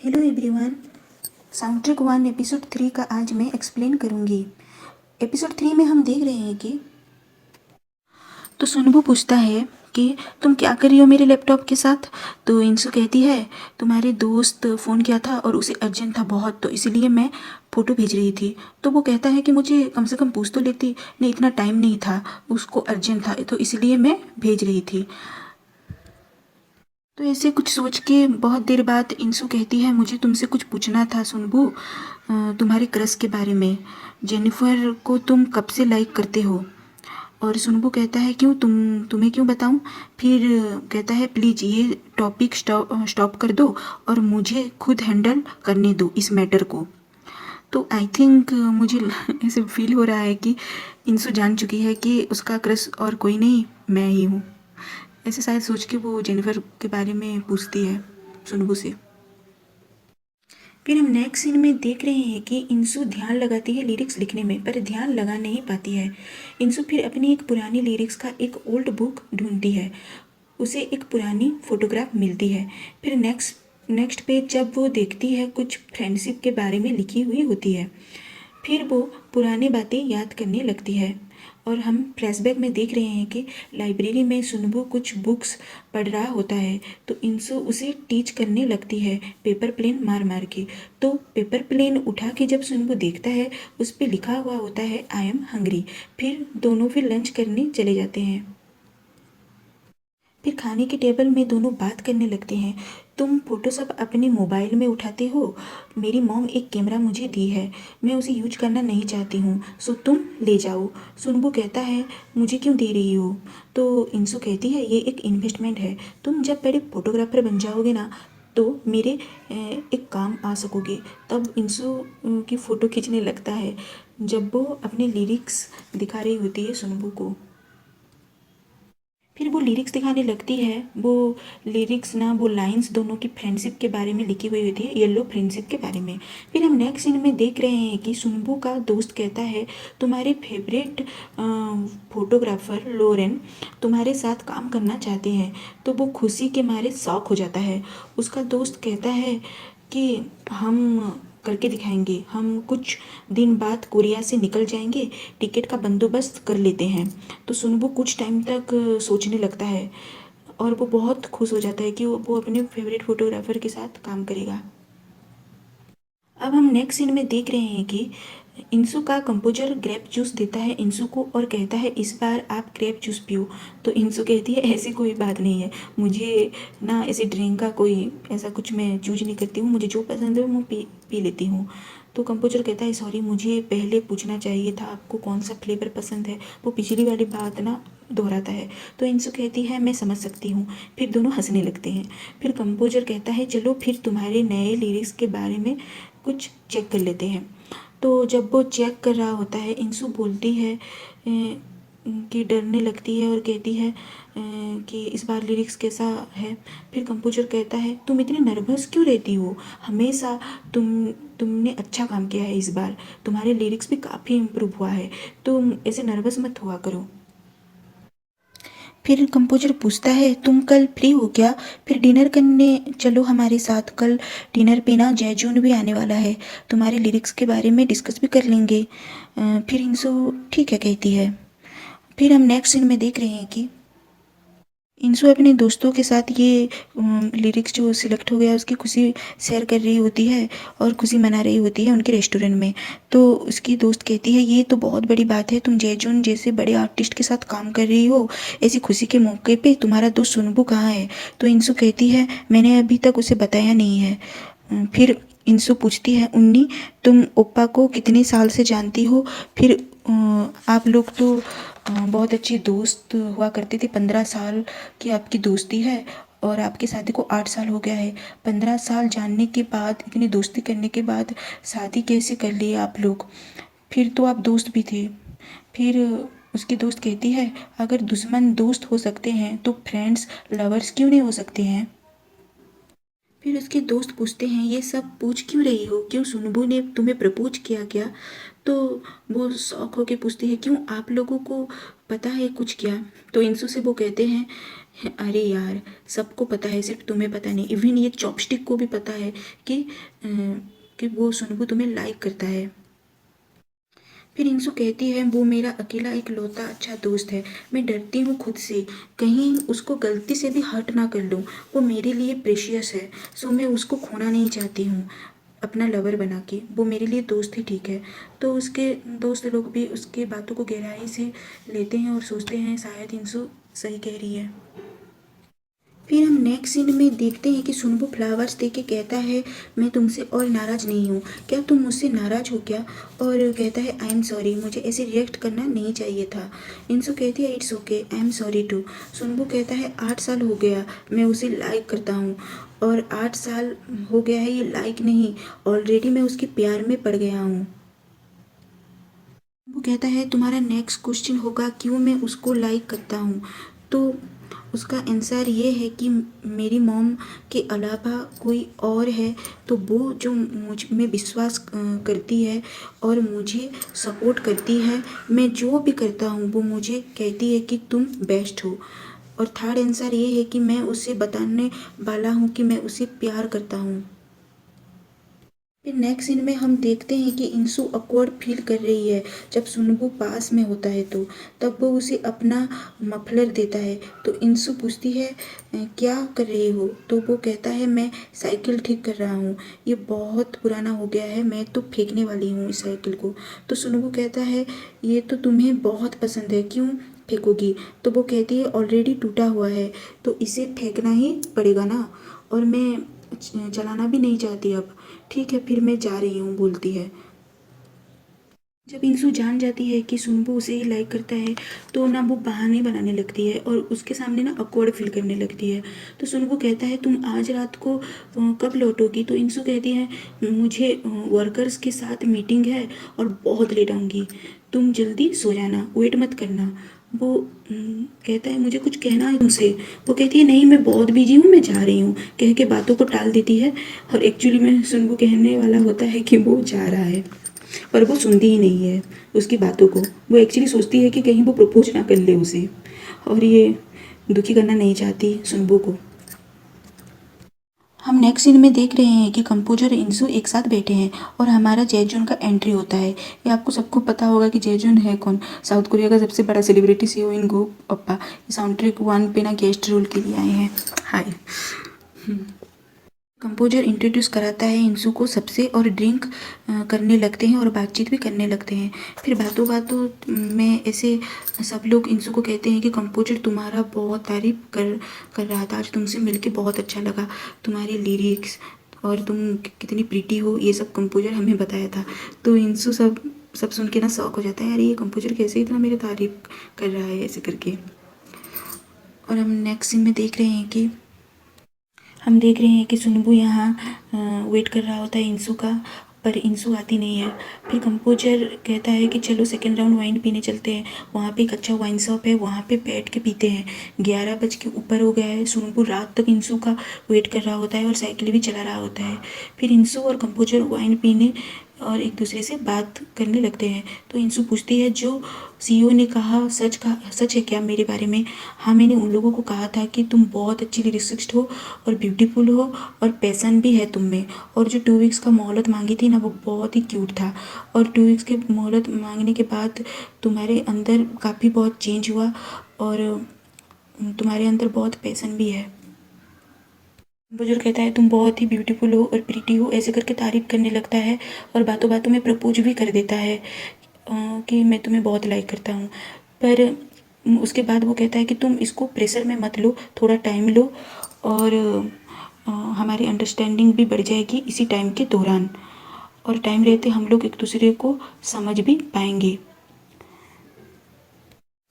Hello everyone, sound track 1 episode 3 का आज मैं एक्सप्लेन करूँगी। एपिसोड 3 में हम देख रहे हैं कि तो सुनबू पूछता है कि तुम क्या कर रही हो मेरे लैपटॉप के साथ। तो इंसु कहती है तुम्हारे दोस्त फ़ोन किया था और उसे अर्जेंट था बहुत, तो इसीलिए मैं फ़ोटो भेज रही थी। तो वो कहता है कि मुझे कम से कम पूछ तो लेती, नहीं इतना टाइम नहीं था, उसको अर्जेंट था तो इसीलिए मैं भेज रही थी। तो ऐसे कुछ सोच के बहुत देर बाद इंसु कहती है मुझे तुमसे कुछ पूछना था सुनबू, तुम्हारे क्रश के बारे में। जेनिफर को तुम कब से लाइक करते हो? और सुनबू कहता है क्यों, तुम्हें क्यों बताऊं? फिर कहता है प्लीज़ ये टॉपिक स्टॉप कर दो और मुझे खुद हैंडल करने दो इस मैटर को। तो आई थिंक मुझे ऐसे फील हो रहा है कि इंसु जान चुकी है कि उसका क्रश और कोई नहीं, मैं ही हूँ। ऐसे शायद सोच के वो जेनिफर के बारे में पूछती है सुनबू से। फिर हम नेक्स्ट सीन में देख रहे हैं कि इंसु ध्यान लगाती है लिरिक्स लिखने में, पर ध्यान लगा नहीं पाती है। इंसु फिर अपनी एक पुरानी लिरिक्स का एक ओल्ड बुक ढूंढती है। उसे एक पुरानी फोटोग्राफ मिलती है। फिर नेक्स्ट पेज जब वो देखती है कुछ फ्रेंडशिप के बारे में लिखी हुई होती है। फिर वो पुरानी बातें याद करने लगती है और हम फ्लैशबैक में देख रहे हैं कि लाइब्रेरी में सुनबू कुछ बुक्स पढ़ रहा होता है तो इंसु उसे टीच करने लगती है पेपर प्लेन मार मार के। तो पेपर प्लेन उठा के जब सुनबू देखता है उस पर लिखा हुआ होता है आई एम हंग्री। फिर दोनों फिर लंच करने चले जाते हैं। फिर खाने के टेबल में दोनों बात करने लगते हैं। तुम फोटो सब अपने मोबाइल में उठाते हो, मेरी मॉम एक कैमरा मुझे दी है, मैं उसे यूज करना नहीं चाहती हूँ, सो तुम ले जाओ। सुनबू कहता है मुझे क्यों दे रही हो? तो इंसु कहती है ये एक इन्वेस्टमेंट है, तुम जब बड़े फोटोग्राफर बन जाओगे ना तो मेरे एक काम आ सकोगे। तब इंसु की फ़ोटो खींचने लगता है जब वो अपने लिरिक्स दिखा रही होती है सुनबू को। फिर वो लिरिक्स दिखाने लगती है। वो लिरिक्स ना, वो लाइंस दोनों की फ्रेंडशिप के बारे में लिखी हुई होती है, येलो फ्रेंडशिप के बारे में। फिर हम नेक्स्ट सीन में देख रहे हैं कि सुनबू का दोस्त कहता है तुम्हारे फेवरेट फोटोग्राफर लोरेन तुम्हारे साथ काम करना चाहते हैं। तो वो खुशी के मारे शॉक हो जाता है। उसका दोस्त कहता है कि हम करके दिखाएंगे, हम कुछ दिन बाद कोरिया से निकल जाएंगे, टिकट का बंदोबस्त कर लेते हैं। तो सुनबू कुछ टाइम तक सोचने लगता है और वो बहुत खुश हो जाता है कि वो अपने फेवरेट फोटोग्राफर के साथ काम करेगा। अब हम नेक्स्ट सीन में देख रहे हैं कि इंसु का कंपोजर ग्रेप जूस देता है इंसु को और कहता है इस बार आप ग्रेप जूस पियो। तो इंसु कहती है ऐसी कोई बात नहीं है, मुझे ना ऐसे ड्रिंक का कोई ऐसा कुछ मैं चूज नहीं करती हूँ, मुझे जो पसंद है वो पी लेती हूँ। तो कंपोजर कहता है सॉरी, मुझे पहले पूछना चाहिए था आपको कौन सा फ्लेवर पसंद है, वो पिछली वाली बात ना दोहराता है। तो इंसु कहती है मैं समझ सकती हूँ। फिर दोनों हंसने लगते हैं। फिर कंपोजर कहता है चलो फिर तुम्हारे नए लिरिक्स के बारे में कुछ चेक कर लेते हैं। तो जब वो चेक कर रहा होता है इंसु बोलती है कि डरने लगती है और कहती है कि इस बार लिरिक्स कैसा है। फिर कंपोजर कहता है तुम इतनी नर्वस क्यों रहती हो, हमेशा तुमने अच्छा काम किया है, इस बार तुम्हारे लिरिक्स भी काफ़ी इम्प्रूव हुआ है, तुम ऐसे नर्वस मत हुआ करो। फिर कंपोजर पूछता है तुम कल फ्री हो क्या, फिर डिनर करने चलो हमारे साथ, कल डिनर पे ना जयजून भी आने वाला है, तुम्हारे लिरिक्स के बारे में डिस्कस भी कर लेंगे। फिर इंसु ठीक है कहती है। फिर हम नेक्स्ट सीन में देख रहे हैं कि इंसु अपने दोस्तों के साथ ये लिरिक्स जो सिलेक्ट हो गया उसकी खुशी शेयर कर रही होती है और खुशी मना रही होती है उनके रेस्टोरेंट में। तो उसकी दोस्त कहती है ये तो बहुत बड़ी बात है, तुम जयजून जैसे बड़े आर्टिस्ट के साथ काम कर रही हो, ऐसी खुशी के मौके पे तुम्हारा दोस्त सुनबू कहाँ है? तो इंसु कहती है मैंने अभी तक उसे बताया नहीं है। फिर इंसु पूछती है उन्नी तुम ओप्पा को कितने साल से जानती हो? फिर आप लोग तो बहुत अच्छे दोस्त हुआ करते थे, 15 साल की आपकी दोस्ती है और आपकी शादी को 8 साल हो गया है। 15 साल जानने के बाद, इतनी दोस्ती करने के बाद शादी कैसे कर ली आप लोग? फिर तो आप दोस्त भी थे। फिर उसकी दोस्त कहती है अगर दुश्मन दोस्त हो सकते हैं तो फ्रेंड्स लवर्स क्यों नहीं हो सकते हैं? फिर उसके दोस्त पूछते हैं ये सब पूछ क्यों रही हो, क्यों सुनबू ने तुम्हें प्रपोज किया क्या? तो वो शौक होके पूछती है क्यों आप लोगों को पता है कुछ क्या? तो इंसू से वो कहते हैं, अरे यार सबको पता है, सिर्फ तुम्हें पता नहीं, इवन ये चॉपस्टिक को भी पता है कि कि वो सुनबू तुम्हें लाइक करता है। फिर इंसू कहती है, वो मेरा अकेला इकलौता अच्छा दोस्त है, मैं डरती हूँ खुद से, कहीं उसको गलती से भी हर्ट ना कर लूँ। वो मेरे लिए प्रेशियस है, सो मैं उसको खोना नहीं चाहती हूँ अपना लवर बना के। वो मेरे लिए दोस्त ही ठीक है। तो उसके दोस्त लोग भी उसके बातों को गहराई से लेते हैं और सोचते हैं शायद इंसू सही कह रही है। फिर हम नेक्स्ट सीन में देखते हैं कि सुनबू फ्लावर्स दे के कहता है, मैं तुमसे और नाराज़ नहीं हूँ, क्या तुम मुझसे नाराज़ हो क्या? और कहता है, आई एम सॉरी, मुझे ऐसे रिएक्ट करना नहीं चाहिए था। इंसू कहती है, it's okay, I am sorry too. सुनबू कहता है, 8 साल हो गया मैं उसे लाइक करता हूँ, और 8 साल हो गया है ये लाइक नहीं, ऑलरेडी मैं उसके प्यार में पड़ गया हूँ। वो कहता है, तुम्हारा नेक्स्ट क्वेश्चन होगा क्यों मैं उसको लाइक करता हूँ। तो उसका आंसर ये है कि मेरी मॉम के अलावा कोई और है, तो वो जो मुझ में विश्वास करती है और मुझे सपोर्ट करती है, मैं जो भी करता हूँ वो मुझे कहती है कि तुम बेस्ट हो। और थर्ड आंसर ये है कि मैं उसे बताने वाला हूँ कि मैं उसे प्यार करता हूँ। फिर नेक्स्ट सीन में हम देखते हैं कि इंसू ऑकवर्ड फील कर रही है जब सुनबू पास में होता है, तो तब वो उसे अपना मफलर देता है। तो इंसू पूछती है, क्या कर रहे हो? तो वो कहता है, मैं साइकिल ठीक कर रहा हूँ, ये बहुत पुराना हो गया है, मैं तो फेंकने वाली हूँ इस साइकिल को। तो सुनबू कहता है, ये तो तुम्हें बहुत पसंद है, क्यों फेंकोगी? तो वो कहती है, ऑलरेडी टूटा हुआ है तो इसे फेंकना ही पड़ेगा ना, और मैं चलाना भी नहीं चाहती अब। ठीक है फिर मैं जा रही हूँ, बोलती है। जब इंसू जान जाती है कि सुनबू उसे ही लाइक करता है, तो ना वो बहाने बनाने लगती है और उसके सामने ना ऑकवर्ड फील करने लगती है। तो सुनबू कहता है, तुम आज रात को कब लौटोगी? तो इंसू कहती है, मुझे वर्कर्स के साथ मीटिंग है और बहुत लेट आऊँगी, तुम जल्दी सो जाना, वेट मत करना। वो कहता है, मुझे कुछ कहना है तुमसे। वो कहती है, नहीं मैं बहुत बिजी हूँ, मैं जा रही हूँ, कह के बातों को टाल देती है। और एक्चुअली में सुनबू कहने वाला होता है कि वो जा रहा है, पर वो सुनती ही नहीं है उसकी बातों को। वो एक्चुअली सोचती है कि कहीं वो प्रपोज ना कर ले उसे, और ये दुखी करना नहीं चाहती सुनबू को। हम नेक्स्ट सीन में देख रहे हैं कि कंपोजर और इंसू एक साथ बैठे हैं और हमारा जैजुन का एंट्री होता है। ये आपको सबको पता होगा कि जैजुन है कौन, साउथ कोरिया का सबसे बड़ा सेलिब्रिटी सीईओ इन गो अप्पा। साउंड ट्रैक 1 पे ना गेस्ट रोल के लिए आए हैं। हाय। कंपोजर इंट्रोड्यूस कराता है इंसू को सबसे, और ड्रिंक करने लगते हैं और बातचीत भी करने लगते हैं। फिर बातों बातों में ऐसे सब लोग इंसू को कहते हैं कि कंपोजर तुम्हारा बहुत तारीफ कर रहा था, आज तुमसे मिलके बहुत अच्छा लगा, तुम्हारी लिरिक्स और तुम कितनी प्रीटी हो, ये सब कंपोजर हमें बताया था। तो इंसू सब सब सुन के ना शौक हो जाता है, अरे ये कंपोजर कैसे इतना मेरी तारीफ कर रहा है ऐसे करके। और हम नेक्स्ट सीन में देख रहे हैं कि सुनबू यहाँ वेट कर रहा होता है इंसू का, पर इंसू आती नहीं है। फिर कंपोजर कहता है कि चलो सेकेंड राउंड वाइन पीने चलते हैं, वहाँ पे एक अच्छा वाइन शॉप है, वहाँ पे बैठ के पीते हैं। 11 बज के ऊपर हो गया है। सुनबू रात तक इंसू का वेट कर रहा होता है और साइकिल भी चला रहा होता है। फिर इंसू और कंपोजर वाइन पीने और एक दूसरे से बात करने लगते हैं। तो इंसू पूछती है, जो सीईओ ने कहा सच है क्या मेरे बारे में? हाँ, मैंने उन लोगों को कहा था कि तुम बहुत अच्छी लिरिसिस्ट हो और ब्यूटीफुल हो और पैसन भी है तुम में, और जो 2 वीक्स का मोहलत मांगी थी ना, वो बहुत ही क्यूट था, और 2 वीक्स के मोहलत मांगने के बाद तुम्हारे अंदर काफ़ी बहुत चेंज हुआ, और तुम्हारे अंदर बहुत पैसन भी है। बुजुर्ग कहता है, तुम बहुत ही ब्यूटीफुल हो और प्रीटी हो, ऐसे करके तारीफ करने लगता है और बातों बातों में प्रपोज भी कर देता है कि मैं तुम्हें बहुत लाइक करता हूँ। पर उसके बाद वो कहता है कि तुम इसको प्रेशर में मत लो, थोड़ा टाइम लो, और हमारी अंडरस्टैंडिंग भी बढ़ जाएगी इसी टाइम के दौरान, और टाइम रहते हम लोग एक दूसरे को समझ भी पाएंगे।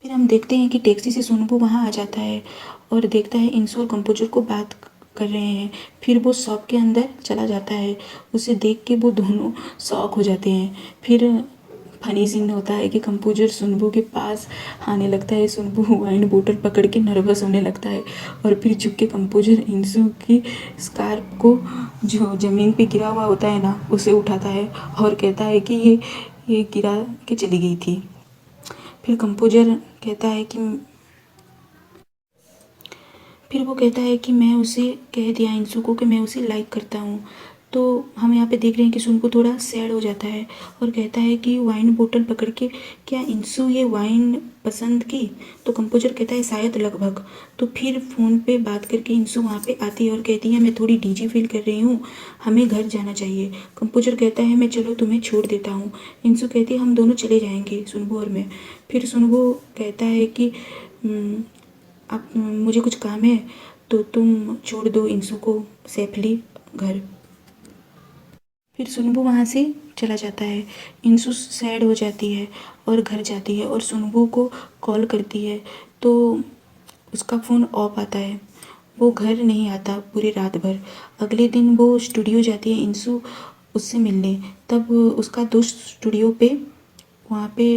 फिर हम देखते हैं कि टैक्सी से सुनबू वहाँ आ जाता है और देखता है इंसू और कंपोजर को बात कर रहे हैं। फिर वो शॉप के अंदर चला जाता है, उसे देख के वो दोनों शॉक हो जाते हैं। फिर फनी सीन होता है कि कंपोजर सुनबू के पास आने लगता है, सुनबू वाइन बोतल पकड़ के नर्वस होने लगता है, और फिर झुक के कंपोजर इंसू की स्कार्फ को जो ज़मीन पे गिरा हुआ होता है ना, उसे उठाता है और कहता है कि ये गिरा के चली गई थी। फिर कंपोजर कहता है कि फिर वो कहता है कि मैं उसे कह दिया इंसू को कि मैं उसे लाइक करता हूँ। तो हम यहाँ पे देख रहे हैं कि सुनबू थोड़ा सैड हो जाता है और कहता है कि वाइन बोतल पकड़ के, क्या इंसू ये वाइन पसंद की? तो कंपोजर कहता है शायद, लगभग। तो फिर फ़ोन पे बात करके इंसू वहाँ पे आती है और कहती है मैं थोड़ी डीजी फील कर रही हूँ, हमें घर जाना चाहिए। कंपोजर कहता है मैं चलो तुम्हें छोड़ देता हूँ। इंसू कहती है हम दोनों चले जाएंगे, सुनबू और मैं। फिर सुनबू कहता है कि अब मुझे कुछ काम है तो तुम छोड़ दो इंसू को सेफली घर। फिर सुनबू वहाँ से चला जाता है। इंसू सैड हो जाती है और घर जाती है और सुनबू को कॉल करती है तो उसका फ़ोन ऑफ आता है। वो घर नहीं आता पूरी रात भर। अगले दिन वो स्टूडियो जाती है इंसू उससे मिलने। तब उसका दोस्त स्टूडियो पे वहाँ पे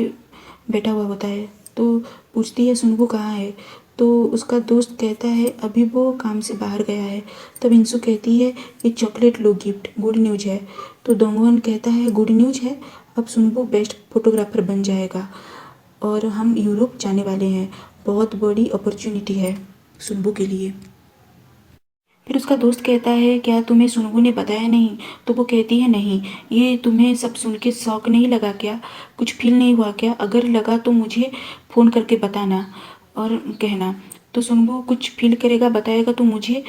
बैठा हुआ होता है तो पूछती है सुनबू कहाँ है? तो उसका दोस्त कहता है अभी वो काम से बाहर गया है। तब इंसू कहती है ये चॉकलेट लो, गिफ्ट, गुड न्यूज़ है। तो दोंगवन कहता है गुड न्यूज़ है, अब सुनबू बेस्ट फोटोग्राफर बन जाएगा और हम यूरोप जाने वाले हैं, बहुत बड़ी अपॉर्चुनिटी है सुनबू के लिए। फिर उसका दोस्त कहता है क्या तुम्हें सुनबू ने बताया नहीं? तो वो कहती है नहीं। ये तुम्हें सब सुन के शौक नहीं लगा क्या? कुछ फील नहीं हुआ क्या? अगर लगा तो मुझे फ़ोन करके बताना और कहना। तो सुनबू कुछ फील करेगा, बताएगा तो मुझे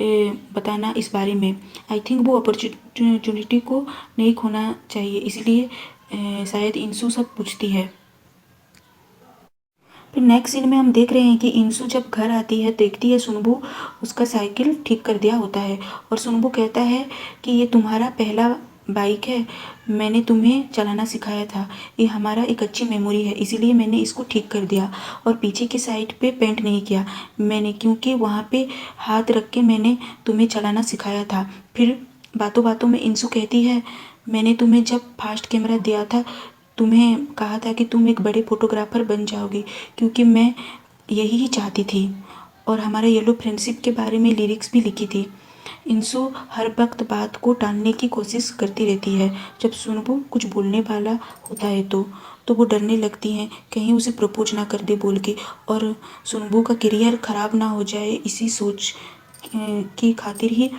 बताना इस बारे में। आई थिंक वो अपॉर्चुनिटी को नहीं खोना चाहिए, इसलिए शायद इंसू सब पूछती है। फिर नेक्स्ट सीन में हम देख रहे हैं कि इंसू जब घर आती है देखती है सुनबू उसका साइकिल ठीक कर दिया होता है और सुनबू कहता है कि ये तुम्हारा पहला बाइक है, मैंने तुम्हें चलाना सिखाया था, ये हमारा एक अच्छी मेमोरी है, इसीलिए मैंने इसको ठीक कर दिया और पीछे की साइड पे पेंट नहीं किया मैंने, क्योंकि वहाँ पे हाथ रख के मैंने तुम्हें चलाना सिखाया था। फिर बातों बातों में इंसू कहती है मैंने तुम्हें जब फास्ट कैमरा दिया था तुम्हें कहा था कि तुम एक बड़े फोटोग्राफर बन जाओगी, क्योंकि मैं यही ही चाहती थी और हमारे येलो फ्रेंडशिप के बारे में लिरिक्स भी लिखी थी। इंसू हर वक्त बात को टालने की कोशिश करती रहती है। जब सुनबू कुछ बोलने वाला होता है तो वो डरने लगती हैं कहीं उसे प्रपोज ना कर दे बोल के, और सुनबू का करियर ख़राब ना हो जाए इसी सोच की खातिर ही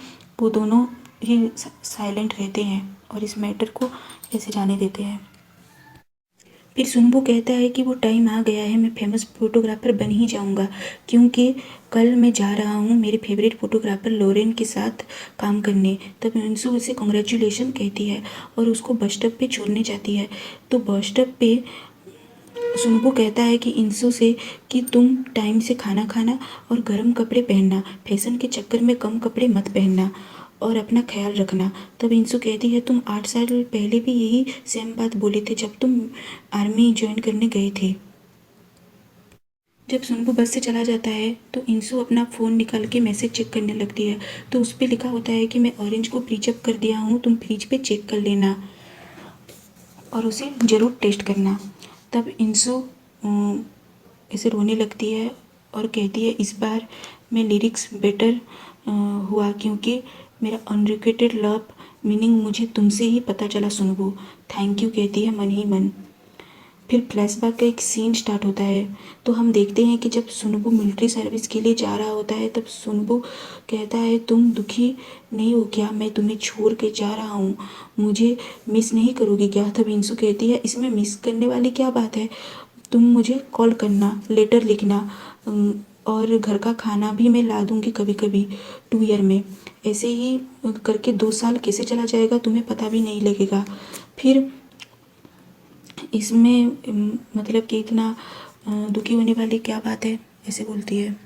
वो दोनों ही साइलेंट रहते हैं और इस मैटर को ऐसे जाने देते हैं। फिर सुनबू कहता है कि वो टाइम आ गया है, मैं फेमस फोटोग्राफर बन ही जाऊंगा, क्योंकि कल मैं जा रहा हूँ मेरे फेवरेट फोटोग्राफर लोरेन के साथ काम करने। तब इंसू उसे कॉन्ग्रेचुलेशन कहती है और उसको बस स्टॉप पे छोड़ने जाती है। तो बस स्टॉप पे सुनबू कहता है कि इंसू से कि तुम टाइम से खाना खाना और गर्म कपड़े पहनना, फैशन के चक्कर में कम कपड़े मत पहनना और अपना ख्याल रखना। तब इंसू कहती है तुम 8 साल पहले भी यही सेम बात बोले थे जब तुम आर्मी ज्वाइन करने गए थे। जब सुनबू बस से चला जाता है तो इंसू अपना फ़ोन निकाल के मैसेज चेक करने लगती है तो उस पर लिखा होता है कि मैं ऑरेंज को फ्रीज अप कर दिया हूँ, तुम फ्रिज पे चेक कर लेना और उसे ज़रूर टेस्ट करना। तब इंसू ऐसे रोने लगती है और कहती है इस बार मैं लिरिक्स बेटर हुआ, क्योंकि मेरा अनरिक्वेटेड लव मीनिंग मुझे तुमसे ही पता चला सुनबू, थैंक यू कहती है मन ही मन। फिर फ्लैशबैक का एक सीन स्टार्ट होता है तो हम देखते हैं कि जब सुनबू मिलिट्री सर्विस के लिए जा रहा होता है तब सुनबू कहता है तुम दुखी नहीं हो क्या, मैं तुम्हें छोड़ के जा रहा हूँ, मुझे मिस नहीं करोगी क्या? तब इंसू कहती है इसमें मिस करने वाली क्या बात है, तुम मुझे कॉल करना, लेटर लिखना और घर का खाना भी मैं ला दूँगी कभी कभी 2 ईयर में। ऐसे ही करके 2 साल कैसे चला जाएगा तुम्हें पता भी नहीं लगेगा। फिर इसमें मतलब कि इतना दुखी होने वाली क्या बात है, ऐसे बोलती है।